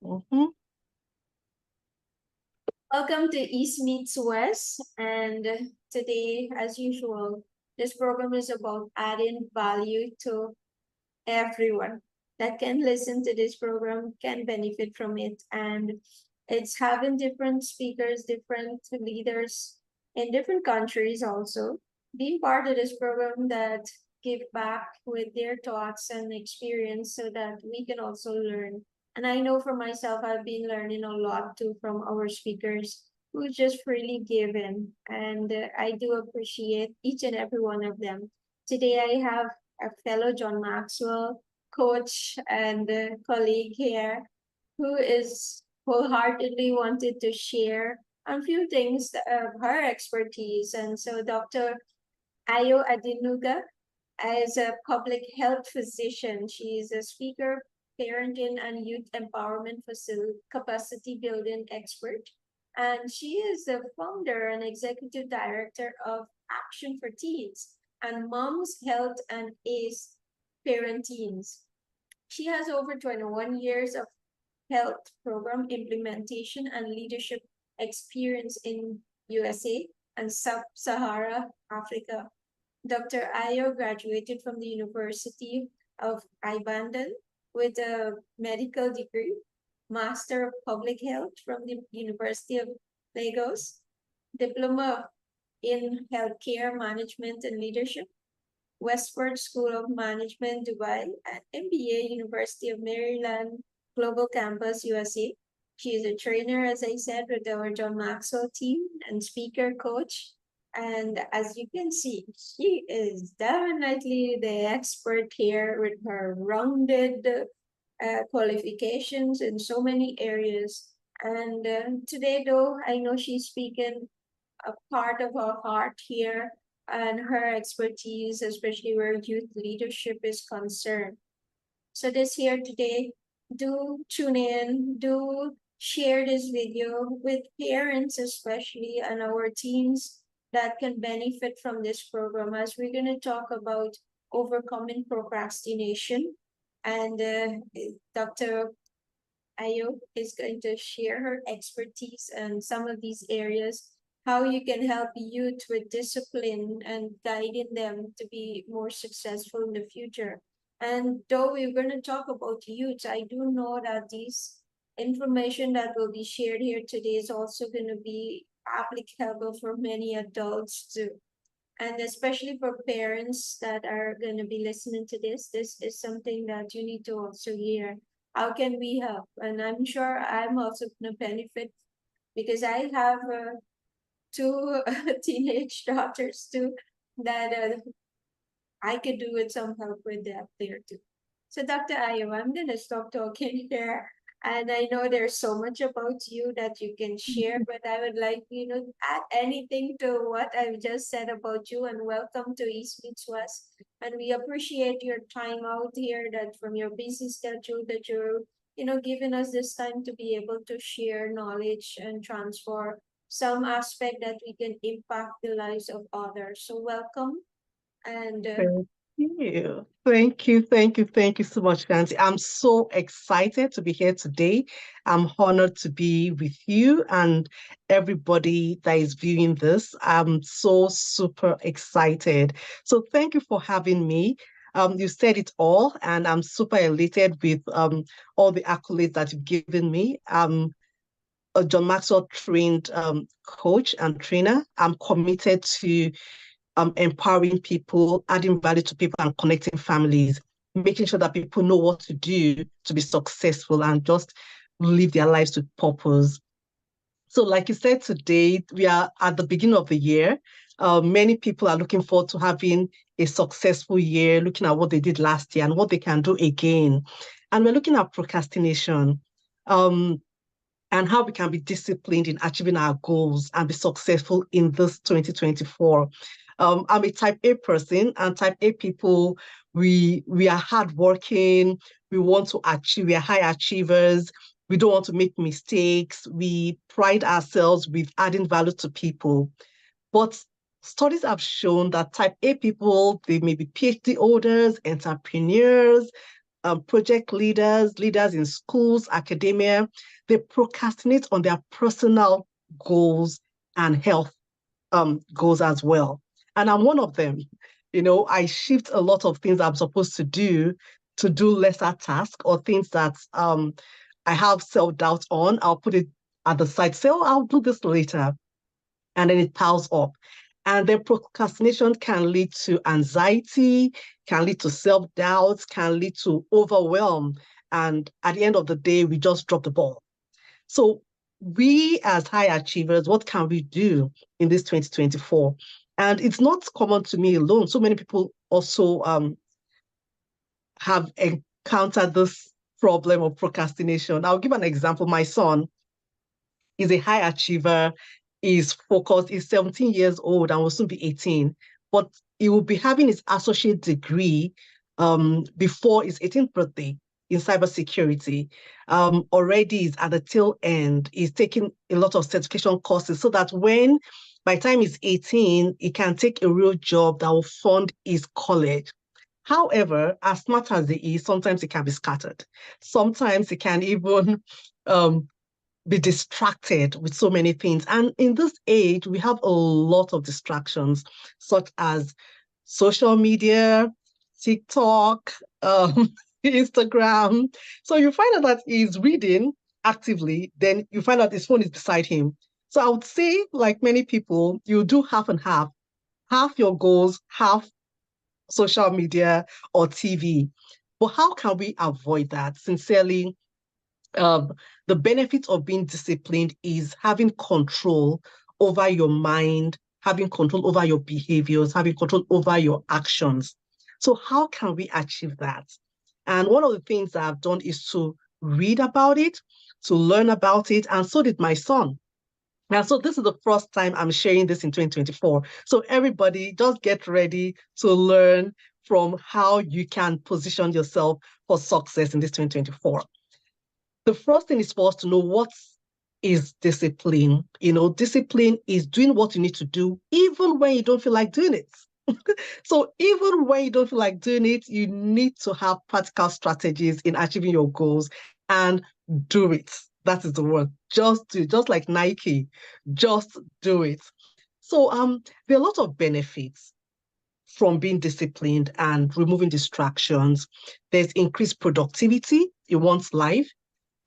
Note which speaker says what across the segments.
Speaker 1: Mhm.
Speaker 2: Welcome to East Meets West, and today, as usual, this program is about adding value to everyone that can listen to this program, can benefit from it, and it's having different speakers, different leaders in different countries also being part of this program that give back with their thoughts and experience so that we can also learn. And I know for myself, I've been learning a lot too from our speakers who just freely given. And I do appreciate each and every one of them. Today I have a fellow John Maxwell coach and colleague here who is wholeheartedly wanted to share a few things of her expertise. And so Dr. Ayo Adenuga is a public health physician. She is a speaker, parenting and youth empowerment capacity building expert. And she is the founder and executive director of Action for Teens and Mom's Health and ACE Parenteens. She has over 21 years of health program implementation and leadership experience in USA and Sub-Sahara Africa. Dr. Ayo graduated from the University of Ibadan with a medical degree, Master of Public Health from the University of Lagos, Diploma in Healthcare Management and Leadership, Westward School of Management, Dubai, and MBA, University of Maryland, Global Campus, USA. She is a trainer, as I said, with our John Maxwell team and speaker coach. And as you can see, she is definitely the expert here with her rounded qualifications in so many areas. And today, though, I know she's speaking a part of her heart here and her expertise, especially where youth leadership is concerned. So this here today, do tune in, do share this video with parents especially and our teens that can benefit from this program as we're going to talk about overcoming procrastination. And Dr. Ayo is going to share her expertise and some of these areas, how you can help youth with discipline and guiding them to be more successful in the future. And though we're going to talk about youth, I do know that this information that will be shared here today is also going to be applicable for many adults too. And especially for parents that are going to be listening to this is something that you need to also hear. How can we help? And I'm sure I'm also going to benefit because I have two teenage daughters too that I could do with some help with that there too. So Dr. Ayo, I'm going to stop talking here. And I know there's so much about you that you can share, but I would like, add anything to what I've just said about you and welcome to East Meets West. And we appreciate your time out here that from your busy schedule that you're, giving us this time to be able to share knowledge and transfer some aspect that we can impact the lives of others. So welcome. And
Speaker 1: Thank you. Thank you. Thank you. Thank you so much, Nancy. I'm so excited to be here today. I'm honored to be with you and everybody that is viewing this. I'm so super excited. So thank you for having me. You said it all, and I'm super elated with all the accolades that you've given me. I'm a John Maxwell trained coach and trainer. I'm committed to empowering people, adding value to people, and connecting families, making sure that people know what to do to be successful and just live their lives with purpose. So, like you said, today we are at the beginning of the year. Many people are looking forward to having a successful year, looking at what they did last year and what they can do again. And we're looking at procrastination. And how we can be disciplined in achieving our goals and be successful in this 2024. I'm a type A person, and type A people, we are hardworking, we want to achieve, we are high achievers, we don't want to make mistakes, we pride ourselves with adding value to people. But studies have shown that type A people, they may be PhD holders, entrepreneurs, project leaders, leaders in schools, academia, they procrastinate on their personal goals and health goals as well. And I'm one of them. You know, I shift a lot of things I'm supposed to do lesser tasks or things that I have self-doubt on. I'll put it at the side, say, oh, I'll do this later. And then it piles up. And then procrastination can lead to anxiety, can lead to self-doubt, can lead to overwhelm. And at the end of the day, we just drop the ball. So we as high achievers, what can we do in this 2024? And it's not common to me alone. So many people also have encountered this problem of procrastination. I'll give an example. My son is a high achiever, is focused, is 17 years old and will soon be 18, but he will be having his associate degree before his 18th birthday in cybersecurity. Already is at the tail end. He's taking a lot of certification courses so that by the time he's 18, he can take a real job that will fund his college. However, as smart as he is, sometimes it can be scattered. Sometimes it can even be distracted with so many things. And in this age, we have a lot of distractions, such as social media, TikTok, Instagram. So you find out that he's reading actively, then you find out his phone is beside him. So I would say, like many people, you do half and half. Half your goals, half social media or TV. But how can we avoid that? Sincerely, the benefit of being disciplined is having control over your mind, having control over your behaviors, having control over your actions. So how can we achieve that? And one of the things that I've done is to read about it, to learn about it, and so did my son. And so this is the first time I'm sharing this in 2024. So everybody just get ready to learn from how you can position yourself for success in this 2024. The first thing is for us to know what is discipline. You know, discipline is doing what you need to do, even when you don't feel like doing it. So even when you don't feel like doing it, you need to have practical strategies in achieving your goals and do it. That is the word. Just do it. Just like Nike, just do it. So there are a lot of benefits from being disciplined and removing distractions. There's increased productivity in one's life.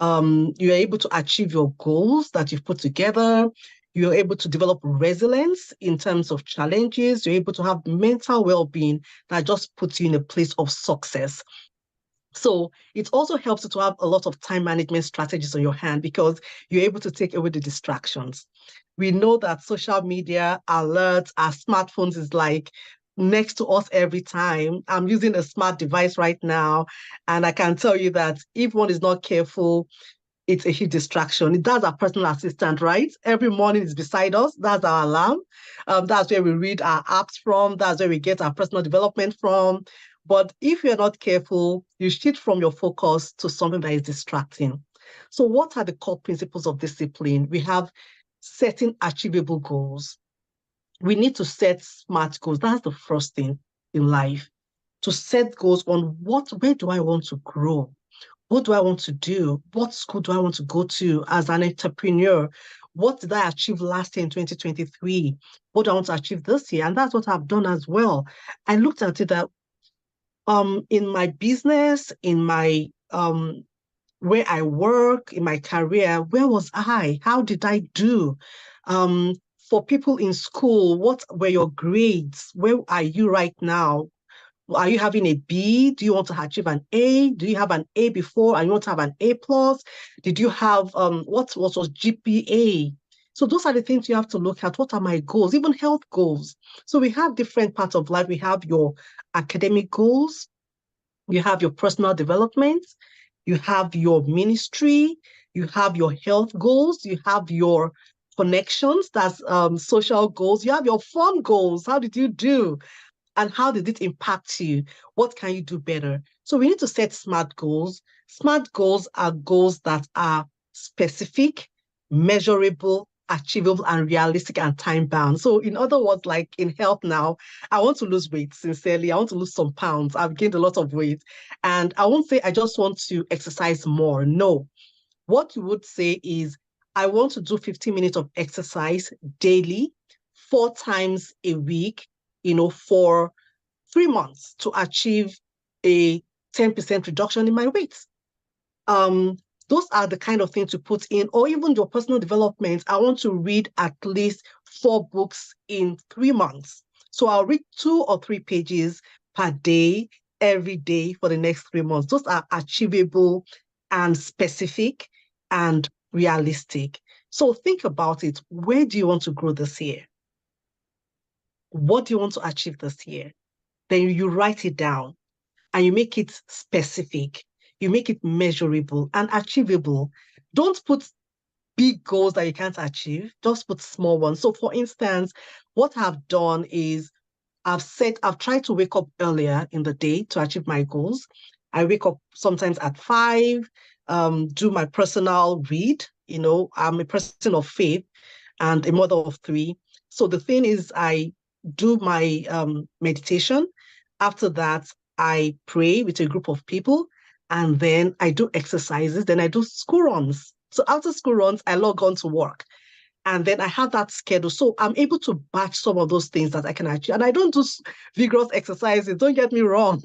Speaker 1: You're able to achieve your goals that you've put together. You're able to develop resilience in terms of challenges. You're able to have mental well-being that just puts you in a place of success. So it also helps you to have a lot of time management strategies on your hand because you're able to take away the distractions. We know that social media alerts, our smartphones is like next to us every time. I'm using a smart device right now, and I can tell you that if one is not careful, it's a huge distraction. That's our personal assistant, right? Every morning is beside us. That's our alarm. That's where we read our apps from. That's where we get our personal development from. But if you're not careful, you shift from your focus to something that is distracting. So what are the core principles of discipline? We have setting achievable goals. We need to set SMART goals. That's the first thing in life. To set goals on where do I want to grow? What do I want to do? What school do I want to go to as an entrepreneur? What did I achieve last year in 2023? What do I want to achieve this year? And that's what I've done as well. I looked at it that in my business, in my where I work, in my career, where was I? How did I do? For people in school, what were your grades? Where are you right now? Are you having a B? Do you want to achieve an A? Do you have an A before and you want to have an A plus? Did you have what was GPA? So those are the things you have to look at. What are my goals? Even health goals. So we have different parts of life. We have your academic goals, you have your personal development, you have your ministry, you have your health goals, you have your connections, that's social goals, you have your fun goals. How did you do? And how did it impact you? What can you do better? So we need to set SMART goals. SMART goals are goals that are specific, measurable, achievable and realistic and time bound. So in other words, like in health now, I want to lose weight, sincerely. I want to lose some pounds. I've gained a lot of weight. And I won't say I just want to exercise more. No. What you would say is, I want to do 15 minutes of exercise daily, 4 times a week, for 3 months to achieve a 10% reduction in my weight. Those are the kind of things to put in, or even your personal development. I want to read at least 4 books in 3 months. So I'll read 2 or 3 pages per day, every day for the next 3 months. Those are achievable and specific and realistic. So think about it. Where do you want to grow this year? What do you want to achieve this year? Then you write it down and you make it specific. You make it measurable and achievable. Don't put big goals that you can't achieve. Just put small ones. So for instance, what I've done is I've tried to wake up earlier in the day to achieve my goals. I wake up sometimes at 5, do my personal read. I'm a person of faith and a mother of 3. So the thing is, I do my meditation. After that, I pray with a group of people, and then I do exercises. Then I do school runs. So after school runs, I log on to work. And then I have that schedule. So I'm able to batch some of those things that I can achieve. And I don't do vigorous exercises. Don't get me wrong.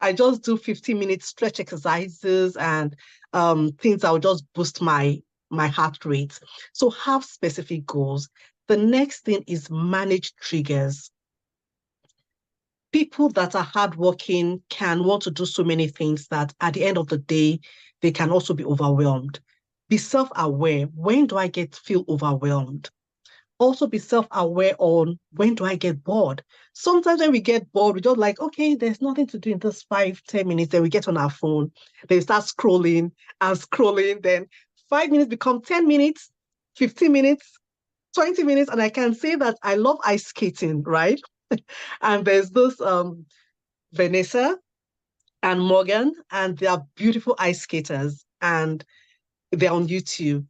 Speaker 1: I just do 15-minute stretch exercises and things that will just boost my heart rate. So have specific goals. The next thing is manage triggers. People that are hardworking can want to do so many things that at the end of the day, they can also be overwhelmed. Be self-aware. When do I feel overwhelmed? Also be self-aware on when do I get bored? Sometimes when we get bored, we just like, okay, there's nothing to do in this 5-10 minutes. Then we get on our phone. Then we start scrolling and scrolling. Then 5 minutes become 10 minutes, 15 minutes, 20 minutes. And I can say that I love ice skating, right? And there's this Vanessa and Morgan, and they are beautiful ice skaters. And they're on YouTube.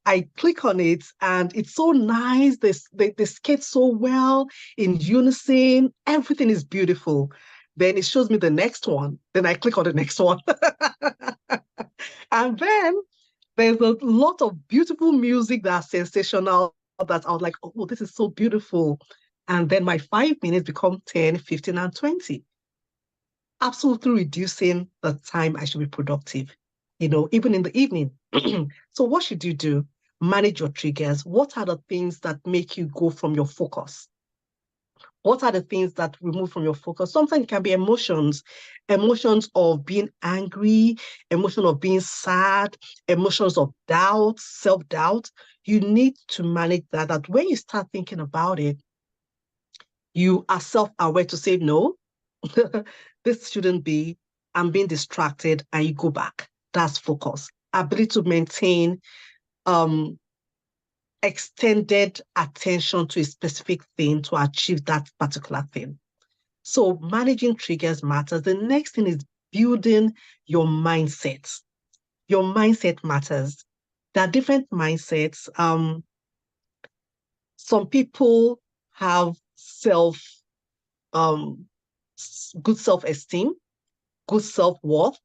Speaker 1: I click on it and it's so nice. They skate so well in unison. Everything is beautiful. Then it shows me the next one. Then I click on the next one. And then there's a lot of beautiful music that's sensational that I was like, oh, this is so beautiful. And then my 5 minutes become 10, 15, and 20. Absolutely reducing the time I should be productive, even in the evening. So what should you do? Manage your triggers. What are the things that make you go from your focus? What are the things that remove from your focus? Sometimes it can be emotions of being angry, emotion of being sad, emotions of doubt, self-doubt. You need to manage that when you start thinking about it, you are self-aware to say, no, this shouldn't be, I'm being distracted, and you go back. That's focus. Ability to maintain extended attention to a specific thing to achieve that particular thing. So managing triggers matters. The next thing is building your mindset. Your mindset matters. There are different mindsets. Some people have good self-esteem, good self-worth,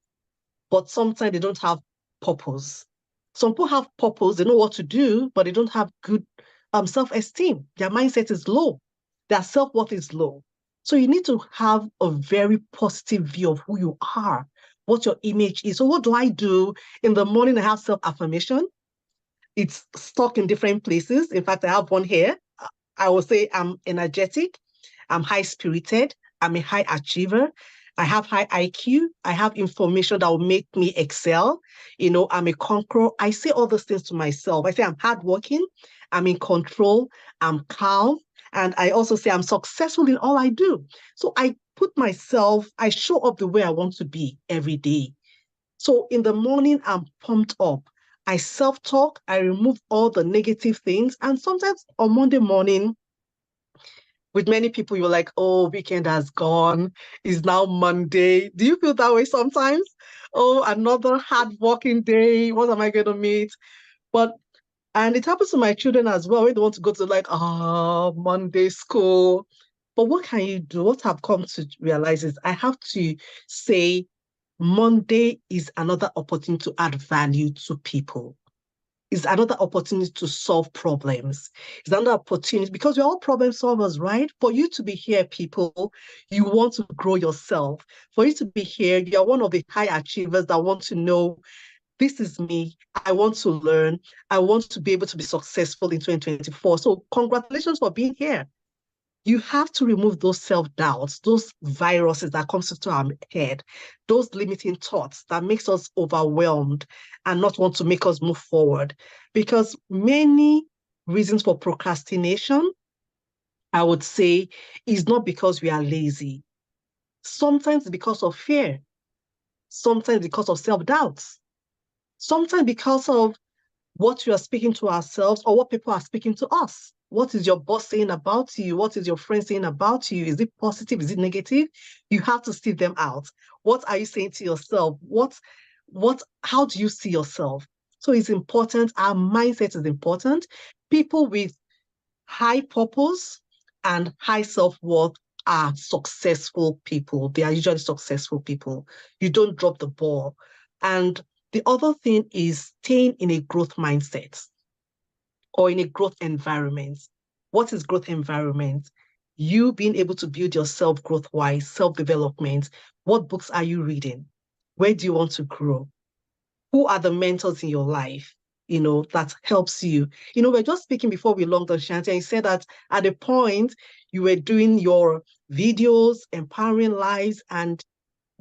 Speaker 1: but sometimes they don't have purpose. Some people have purpose, they know what to do, but they don't have good self-esteem. Their mindset is low. Their self-worth is low. So you need to have a very positive view of who you are, what your image is. So what do I do? In the morning, I have self-affirmation. It's stuck in different places. In fact, I have one here. I will say I'm energetic, I'm high-spirited, I'm a high achiever, I have high IQ, I have information that will make me excel, I'm a conqueror. I say all those things to myself. I say I'm hardworking, I'm in control, I'm calm, and I also say I'm successful in all I do. So I show up the way I want to be every day. So in the morning, I'm pumped up. I self-talk, I remove all the negative things. And sometimes on Monday morning, with many people, you're like, oh, weekend has gone. It's now Monday. Do you feel that way sometimes? Oh, another hard working day. What am I going to meet? But And it happens to my children as well when they want to go to like, Monday school. But what can you do? What I've come to realize is I have to say Monday is another opportunity to add value to people. It's another opportunity to solve problems. It's another opportunity because we're all problem solvers, right? For you to be here, people, you want to grow yourself. For you to be here, you're one of the high achievers that want to know this is me. I want to learn. I want to be able to be successful in 2024. So congratulations for being here. You have to remove those self-doubts, those viruses that comes into our head, those limiting thoughts that makes us overwhelmed and not want to make us move forward. Because many reasons for procrastination, I would say, is not because we are lazy. Sometimes because of fear. Sometimes because of self-doubts. Sometimes because of what you are speaking to ourselves or what people are speaking to us. What is your boss saying about you? What is your friend saying about you? Is it positive? Is it negative? You have to see them out. What are you saying to yourself? How do you see yourself? So it's important. Our mindset is important. People with high purpose and high self-worth are successful people. They are usually successful people. You don't drop the ball. And the other thing is staying in a growth mindset or in a growth environment. What is growth environment? You being able to build yourself growth-wise, self-development. What books are you reading? Where do you want to grow? Who are the mentors in your life, that helps you? We're just speaking before we logged on, Shanti, and you said that at a point you were doing your videos, empowering lives, and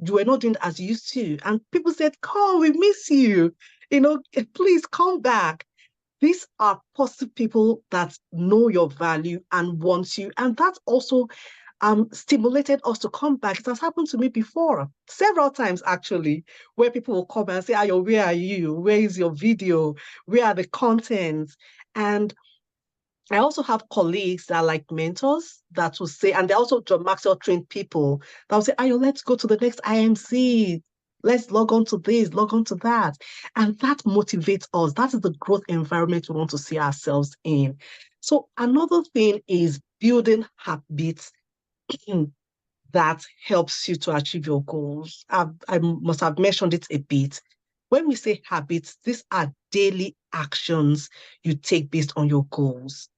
Speaker 1: you were not doing it as you used to. And people said, come, we miss you. Please come back. These are positive people that know your value and want you. And that also stimulated us to come back. It has happened to me before, several times actually, where people will come and say, Ayo, where are you? Where is your video? Where are the contents? And I also have colleagues that are like mentors that will say, and they're also John Maxwell trained people that will say, Ayo, let's go to the next IMC. Let's log on to this, log on to that. And that motivates us. That is the growth environment we want to see ourselves in. So another thing is building habits that helps you to achieve your goals. I must have mentioned it a bit. When we say habits, these are daily actions you take based on your goals.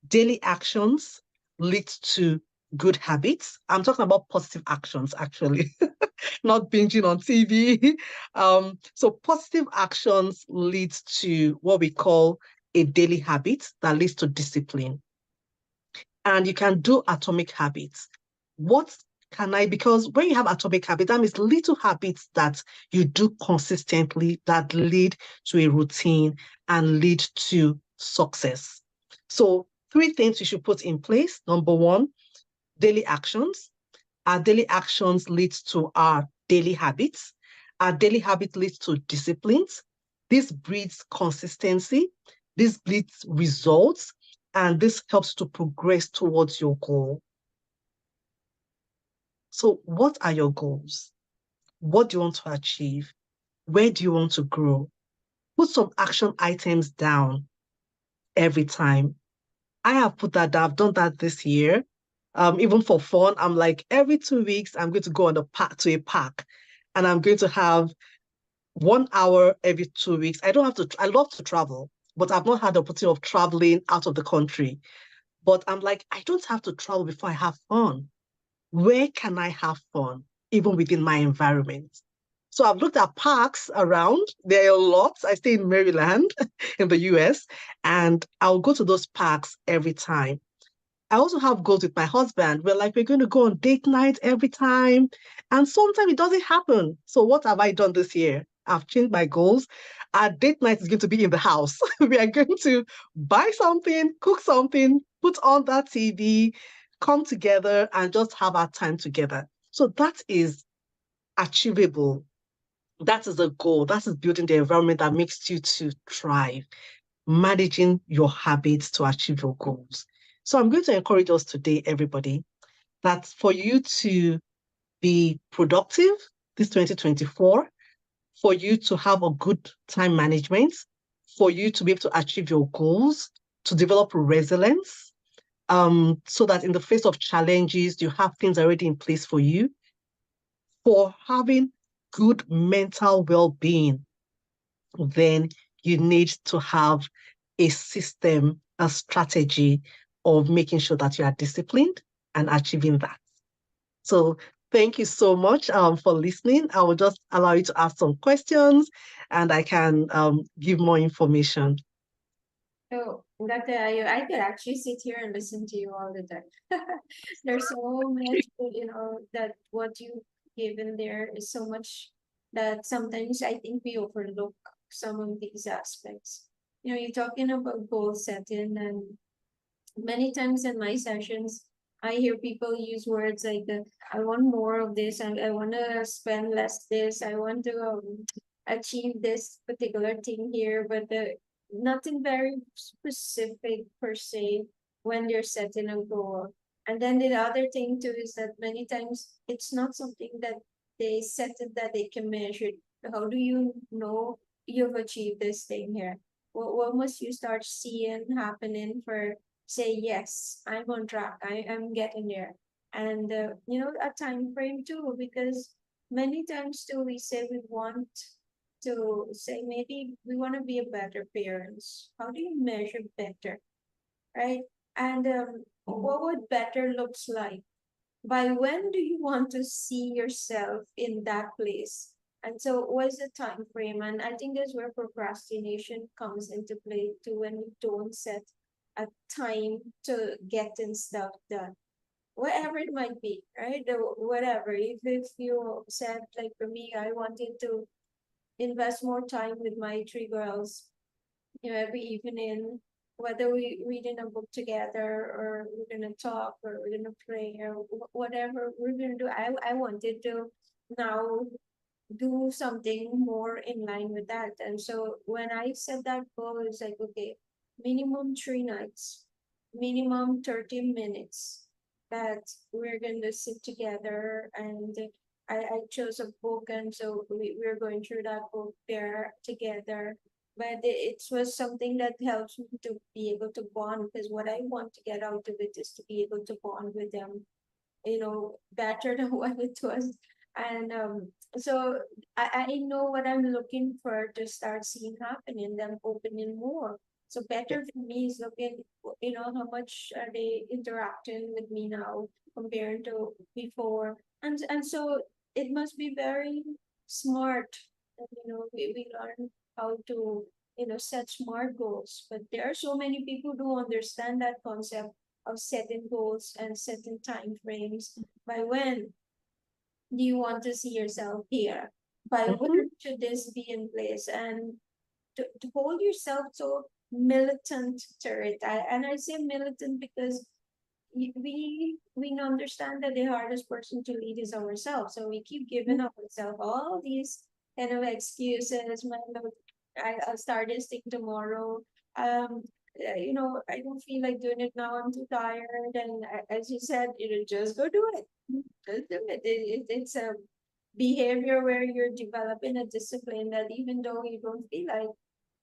Speaker 1: Daily actions lead to good habits. I'm talking about positive actions, actually, not binging on TV. So positive actions leads to what we call a daily habit that leads to discipline. And you can do atomic habits. Because when you have atomic habits, that means little habits that you do consistently that lead to a routine and lead to success. So 3 things you should put in place. Number 1, daily actions. Our daily actions leads to our daily habits. Our daily habit leads to disciplines. This breeds consistency. This breeds results. And this helps to progress towards your goal. So what are your goals? What do you want to achieve? Where do you want to grow? Put some action items down every time. I have put that down. I've done that this year. Even for fun, I'm like, every 2 weeks, I'm going to go to a park, and I'm going to have 1 hour every 2 weeks. I love to travel, but I've not had the opportunity of traveling out of the country. But I'm like, I don't have to travel before I have fun. Where can I have fun, even within my environment? So I've looked at parks around. There are lots. I stay in Maryland in the US, and I'll go to those parks every time. I also have goals with my husband. We're going to go on date night every time. And sometimes it doesn't happen. So what have I done this year? I've changed my goals. Our date night is going to be in the house. We are going to buy something, cook something, put on that TV, come together and just have our time together. So that is achievable. That is a goal. That is building the environment that makes you to thrive, managing your habits to achieve your goals. So I'm going to encourage us today, everybody, that for you to be productive this 2024, for you to have a good time management, for you to be able to achieve your goals, to develop resilience, so that in the face of challenges, you have things already in place for you, for having good mental well-being, then you need to have a system, a strategy of making sure that you are disciplined and achieving that. So thank you so much for listening. I will just allow you to ask some questions and I can give more information.
Speaker 2: So, Dr. Ayo, I could actually sit here and listen to you all the time. There's so much, that what you give in there is so much that sometimes I think we overlook some of these aspects. You're talking about goal setting, and many times in my sessions, I hear people use words like, I want more of this, I want to spend less this, I want to achieve this particular thing here, but nothing very specific per se when they're setting a goal. And then the other thing too is that many times it's not something that they set it that they can measure. How do you know you've achieved this thing here? What must you start seeing happening for say, yes, I'm on track, I'm getting there? And a time frame too, because many times too we say we want to say maybe we want to be a better parents. How do you measure better, right? And what would better looks like? By when do you want to see yourself in that place? And so what's the time frame? And I think that's where procrastination comes into play too, when we don't set a time to getting stuff done. Whatever it might be, right? Whatever. If you said, like for me, I wanted to invest more time with my three girls, every evening, whether we reading a book together or we're gonna talk or we're gonna pray or whatever we're gonna do. I wanted to now do something more in line with that. And so when I set that goal, it's like, okay, minimum 3 nights, minimum 30 minutes that we're going to sit together. And I chose a book, and so we're going through that book there together. But it was something that helps me to be able to bond, because what I want to get out of it is to be able to bond with them, better than what it was. And so I know what I'm looking for to start seeing happening, them opening more. So better for me is looking, how much are they interacting with me now compared to before. And so it must be very smart. And, we learn how to, set smart goals. But there are so many people who understand that concept of setting goals and setting time frames. By when do you want to see yourself here? By when should this be in place? And to hold yourself so militant to it. And I say militant because we understand that the hardest person to lead is ourselves. So we keep giving ourselves all these kind of excuses. I'll start this thing tomorrow. I don't feel like doing it now. I'm too tired. And as you said, just go do it. Just do it. It's a behavior where you're developing a discipline that even though you don't feel like,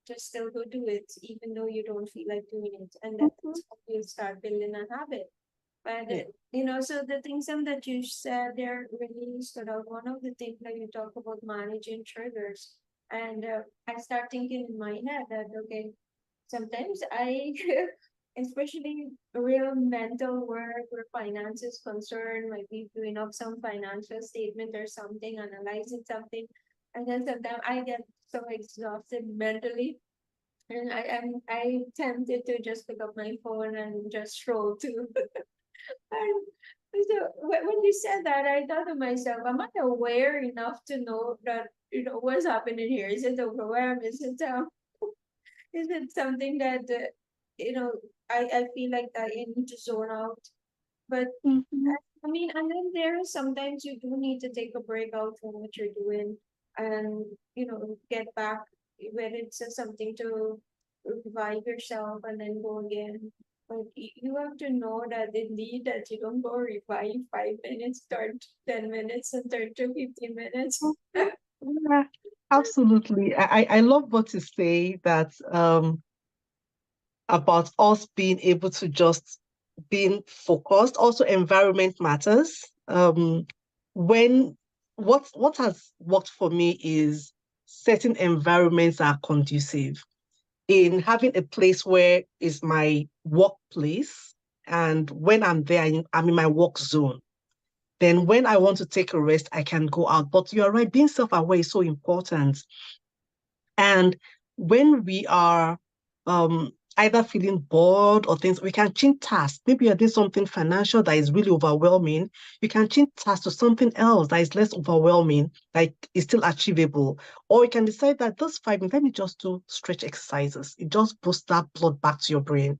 Speaker 2: just still go do it, even though you don't feel like doing it. And that's how you start building a habit. But so the things that you said there really stood out. One of the things that you talk about managing triggers, and I start thinking in my head that okay, sometimes I, especially real mental work where finance is concerned, might be doing up some financial statement or something, analyzing something, and then sometimes I get so exhausted mentally, and I tempted to just pick up my phone and just scroll too. And so when you said that, I thought to myself, am I aware enough to know that what's happening here? Is it overwhelm? Is it something that I feel like I need to zone out? But I mean, and then there is sometimes you do need to take a break out from what you're doing and get back when it's something to revive yourself and then go again. But you have to know that indeed that you don't go revive 5 minutes, start 10 minutes, and turn to 15 minutes.
Speaker 1: Yeah. Absolutely. I love what you say that about us being able to just being focused. Also, environment matters. When what has worked for me is certain environments are conducive in having a place where is my workplace, and when I'm there, I'm in my work zone. Then when I want to take a rest, I can go out. But you're right, being self-aware is so important. And when we are either feeling bored or things, we can change tasks. Maybe you're doing something financial that is really overwhelming. You can change tasks to something else that is less overwhelming, that is still achievable. Or you can decide that those 5 minutes, let me just do stretch exercises. It just boosts that blood back to your brain,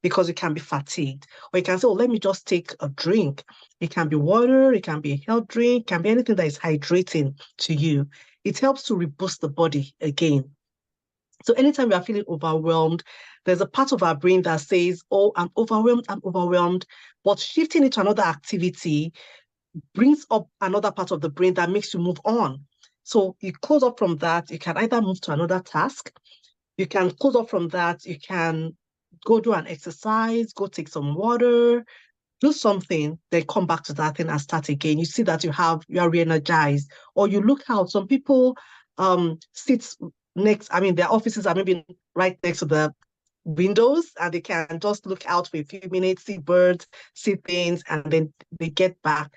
Speaker 1: because you can be fatigued. Or you can say, oh, let me just take a drink. It can be water, it can be a health drink, it can be anything that is hydrating to you. It helps to reboost the body again. So anytime we are feeling overwhelmed, there's a part of our brain that says, oh, I'm overwhelmed, I'm overwhelmed. But shifting it to another activity brings up another part of the brain that makes you move on. So you close up from that, you can either move to another task, you can close up from that, you can go do an exercise, go take some water, do something, then come back to that thing and start again. You see that you are re-energized, or you look out. Some people sit next, I mean, their offices are maybe right next to the windows, and they can just look out for a few minutes, see birds, see things, and then they get back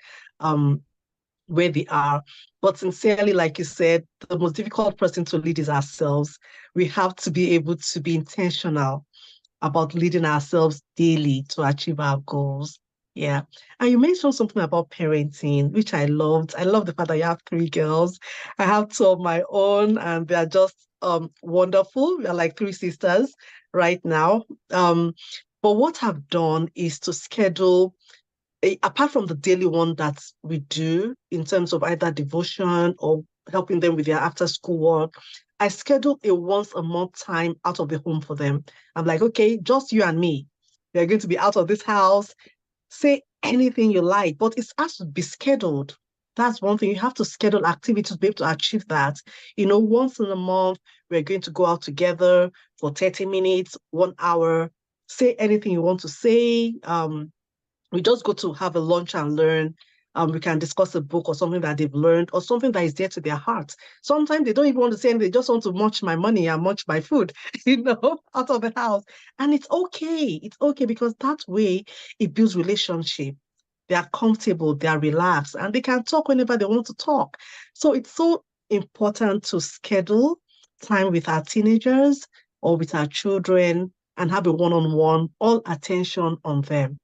Speaker 1: where they are. But sincerely, like you said, the most difficult person to lead is ourselves. We have to be able to be intentional about leading ourselves daily to achieve our goals. Yeah. And you mentioned something about parenting, which I loved. I love the fact that you have 3 girls. I have 2 of my own, and they're just wonderful. We're like 3 sisters right now. But what I've done is to schedule, apart from the daily one that we do in terms of either devotion or helping them with their after school work, I schedule a once a month time out of the home for them. I'm like, okay, just you and me. We're going to be out of this house. Say anything you like, but it has to be scheduled. That's one thing. You have to schedule activities to be able to achieve that. Once in a month, we're going to go out together for 30 minutes, 1 hour. Say anything you want to say. We just go to have a lunch and learn. We can discuss a book or something that they've learned or something that is dear to their heart. Sometimes they don't even want to say anything. They just want to munch my money and munch my food, out of the house. And it's okay. It's okay because that way it builds relationship. They are comfortable, they are relaxed, and they can talk whenever they want to talk. So it's so important to schedule time with our teenagers or with our children and have a one-on-one, all attention on them.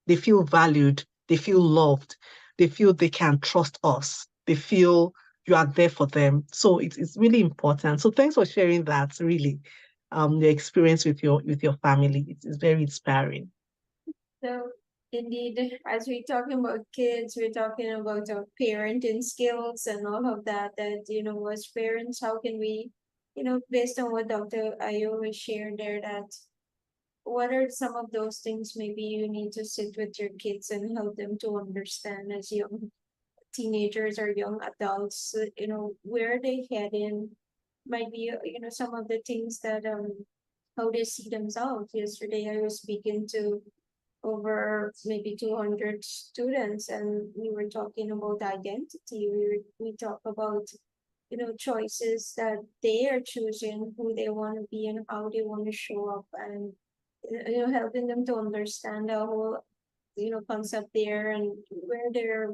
Speaker 1: They feel valued, they feel loved, they feel they can trust us, they feel you are there for them. So it's really important. So thanks for sharing that, really, your experience with your family. It's very inspiring.
Speaker 2: So indeed, as we're talking about kids, we're talking about our parenting skills and all of that, as parents, how can we, based on what Dr. Ayo has shared there, that what are some of those things maybe you need to sit with your kids and help them to understand as young teenagers or young adults, where they heading might be, some of the things that how they see themselves. Yesterday I was speaking to over maybe 200 students, and we were talking about identity. We talk about choices that they are choosing, who they want to be and how they want to show up, and helping them to understand the whole concept there, and where their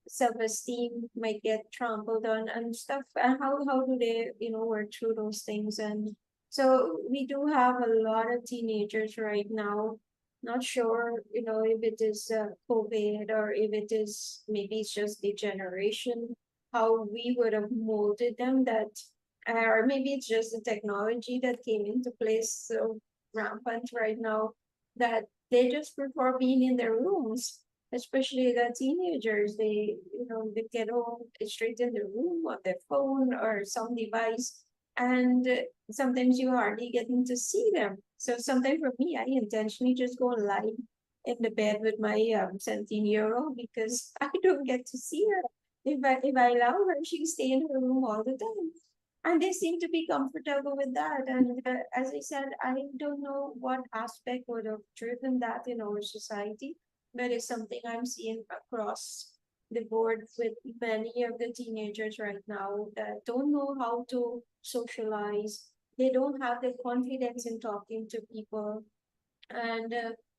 Speaker 2: self-esteem might get trampled on and stuff, and how do they work through those things. And so we do have a lot of teenagers right now, not sure if it is COVID, or if it is maybe it's just the generation, how we would have molded them, that or maybe it's just the technology that came into place so rampant right now, that they just prefer being in their rooms, especially the teenagers. They get home straight in the room on their phone or some device, and sometimes you hardly getting to see them. So sometimes for me, I intentionally just go and lie in the bed with my 17-year-old, because I don't get to see her. if I allow her, she'll stay in her room all the time. And they seem to be comfortable with that. And as I said, I don't know what aspect would have driven that in our society, but it's something I'm seeing across the board with many of the teenagers right now that don't know how to socialize. They don't have the confidence in talking to people, and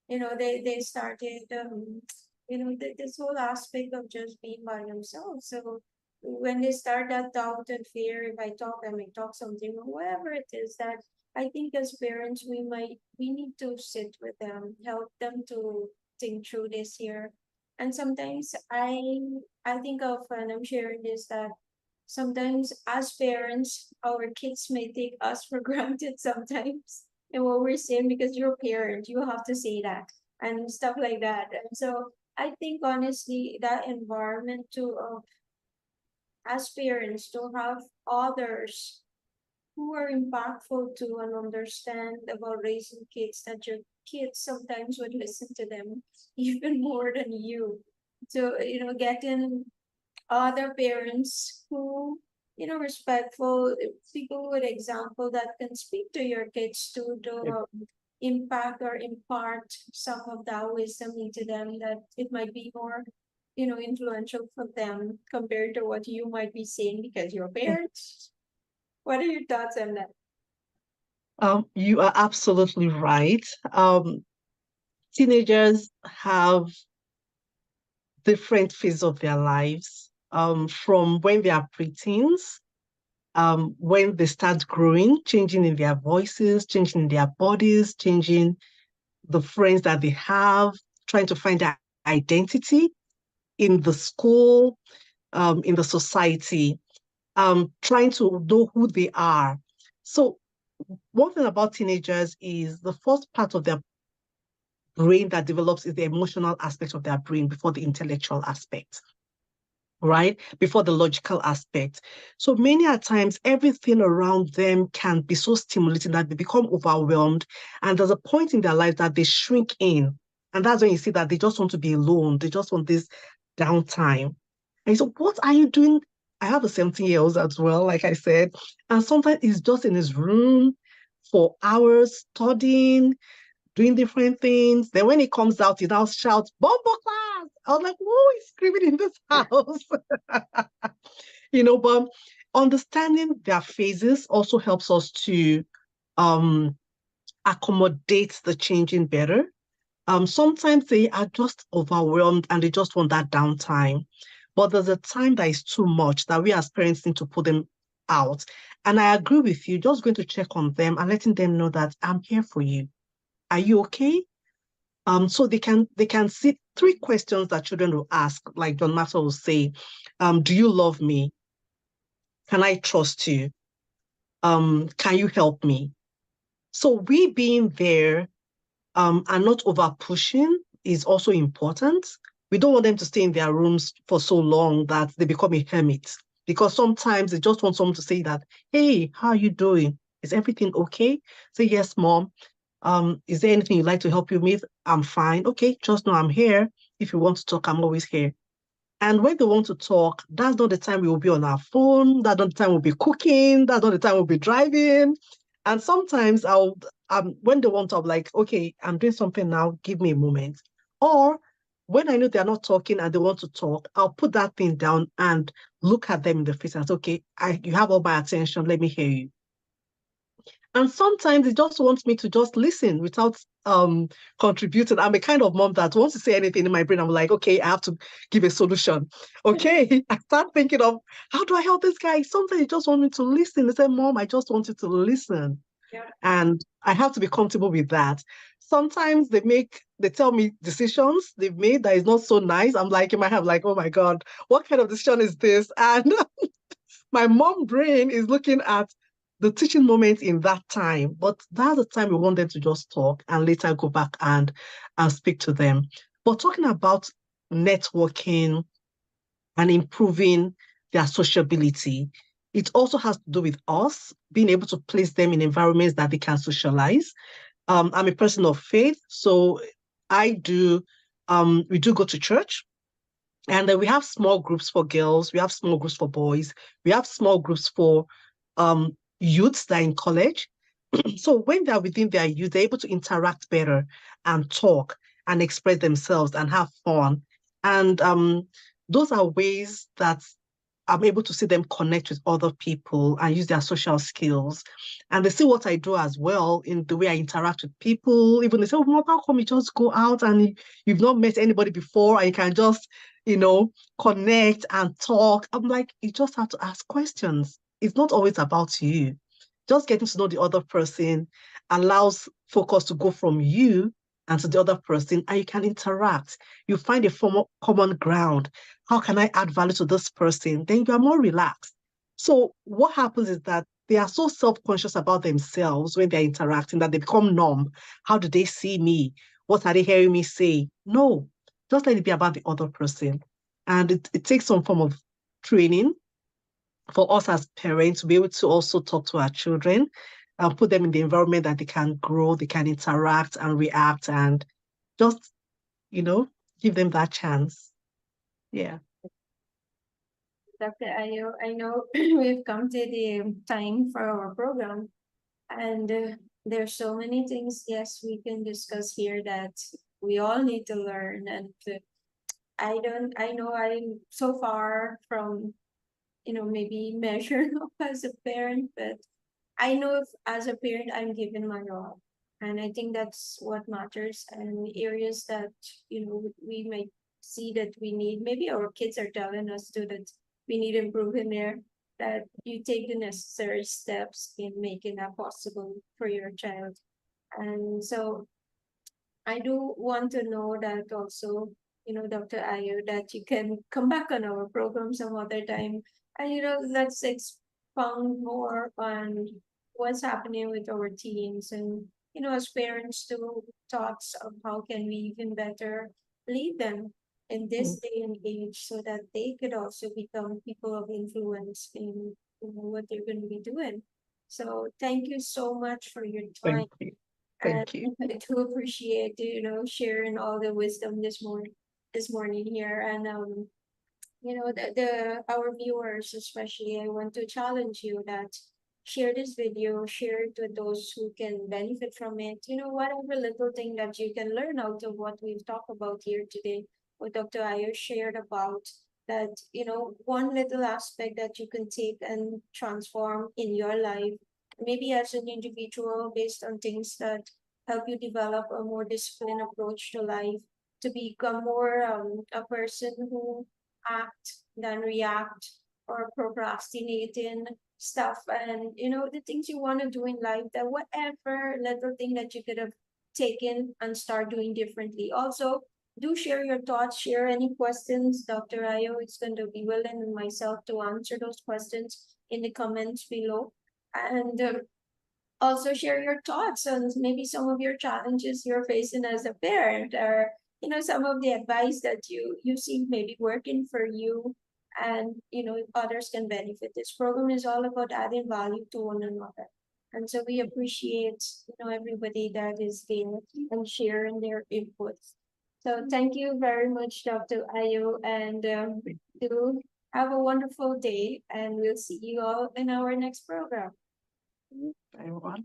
Speaker 2: they started this whole aspect of just being by themselves. So when they start that doubt and fear, if I talk, I may talk something or whatever it is, that I think as parents we need to sit with them, help them to think through this here. And sometimes I think of, and I'm sharing this, that sometimes as parents our kids may take us for granted sometimes, and what we're saying, because you're a parent, you have to say that and stuff like that. And so I think honestly that environment to as parents to have others who are impactful to and understand about raising kids, that your kids sometimes would listen to them even more than you. So getting other parents who respectful people with example that can speak to your kids to
Speaker 1: Yep.
Speaker 2: impact or impart some of that wisdom into them, that it might be more influential for them compared to what you might be saying because you're parents. What are your thoughts on that?
Speaker 1: You are absolutely right. Teenagers have different phases of their lives, from when they are preteens, when they start growing, changing in their voices, changing in their bodies, changing the friends that they have, trying to find their identity in the school, in the society, trying to know who they are. So one thing about teenagers is the first part of their brain that develops is the emotional aspect of their brain before the intellectual aspect, right? Before the logical aspect. So many a times, everything around them can be so stimulating that they become overwhelmed. And there's a point in their life that they shrink in. And that's when you see that they just want to be alone. They just want this downtime. And so, what are you doing? I have a 17-year-old as well, like I said. And sometimes he's just in his room for hours studying, doing different things. Then when he comes out, he now shouts, "Bombo class!" I was like, who is screaming in this house? But understanding their phases also helps us to um, accommodate the changing better. Sometimes they are just overwhelmed and they just want that downtime. But there's a time that is too much that we as parents need to put them out. And I agree with you, just going to check on them and letting them know that I'm here for you. Are you okay? So they can see three questions that children will ask, like John Maxwell will say, do you love me? Can I trust you? Can you help me? So we being there and not over pushing is also important. We don't want them to stay in their rooms for so long that they become a hermit, because sometimes they just want someone to say that, hey, how are you doing? Is everything okay? Say, yes, mom. Is there anything you'd like to help you with? I'm fine. Okay, just know I'm here. If you want to talk, I'm always here. And when they want to talk, that's not the time we will be on our phone. That's not the time we'll be cooking. That's not the time we'll be driving. And sometimes when they want to, I'm like, okay, I'm doing something now. Give me a moment. Or when I know they're not talking and they want to talk, I'll put that thing down and look at them in the face and say, okay, you have all my attention. Let me hear you. And sometimes it just wants me to just listen without contributing. I'm a kind of mom that wants to say anything in my brain, I'm like, okay, I have to give a solution. Okay. I start thinking of how do I help this guy? Sometimes you just want me to listen. They say, Mom, I just want you to listen.
Speaker 2: Yeah.
Speaker 1: And I have to be comfortable with that. Sometimes they tell me decisions they've made that is not so nice. I'm like, in my head, like, oh my God, what kind of decision is this? And my mom brain is looking at the teaching moments in that time, but that's the time we want them to just talk and later go back and speak to them. But talking about networking and improving their sociability, it also has to do with us being able to place them in environments that they can socialize. I'm a person of faith, so we do go to church. And then we have small groups for girls, we have small groups for boys, we have small groups for youths that are in college. So when they're within their youth, they're able to interact better and talk and express themselves and have fun. And those are ways that I'm able to see them connect with other people and use their social skills. And they see what I do as well in the way I interact with people. Even they say, oh, Mom, how come you just go out and you've not met anybody before and you can just, connect and talk? I'm like, you just have to ask questions. It's not always about you. Just getting to know the other person allows focus to go from you and to the other person, and you can interact. You find a form of common ground. How can I add value to this person? Then you are more relaxed. So what happens is that they are so self-conscious about themselves when they're interacting that they become numb. How do they see me? What are they hearing me say? No, just let it be about the other person. And it takes some form of training for us as parents to be able to also talk to our children and put them in the environment that they can grow, they can interact and react and just, give them that chance. Yeah.
Speaker 2: Dr. Ayo, I know we've come to the time for our program, and there's so many things, yes, we can discuss here that we all need to learn. And I know I'm so far from, maybe measured up as a parent, but I know if as a parent I'm given my all. And I think that's what matters. And areas that, we might see that we need, maybe our kids are telling us too that we need improvement there, that you take the necessary steps in making that possible for your child. And so I do want to know that also, Dr. Ayo, that you can come back on our program some other time. And, let's expound more on what's happening with our teens and, as parents to thoughts of how can we even better lead them in this day and age so that they could also become people of influence in, what they're going to be doing. So thank you so much for your time.
Speaker 1: Thank you.
Speaker 2: And
Speaker 1: Thank you.
Speaker 2: I do appreciate sharing all the wisdom this morning here. And the our viewers especially, I want to challenge you that share this video, share it with those who can benefit from it. Whatever little thing that you can learn out of what we've talked about here today, what Dr. Ayo shared about, that one little aspect that you can take and transform in your life, maybe as an individual, based on things that help you develop a more disciplined approach to life, to become more a person who act than react or procrastinating stuff, and the things you want to do in life, that whatever little thing that you could have taken and start doing differently. Also, do share your thoughts, share any questions. Dr. Ayo is going to be willing and myself to answer those questions in the comments below. And also share your thoughts on maybe some of your challenges you're facing as a parent, or some of the advice that you see maybe working for you, and others can benefit. This program is all about adding value to one another, and so we appreciate everybody that is there and sharing their inputs. So thank you very much, Dr. Ayo, and do have a wonderful day, and we'll see you all in our next program.
Speaker 1: Everyone.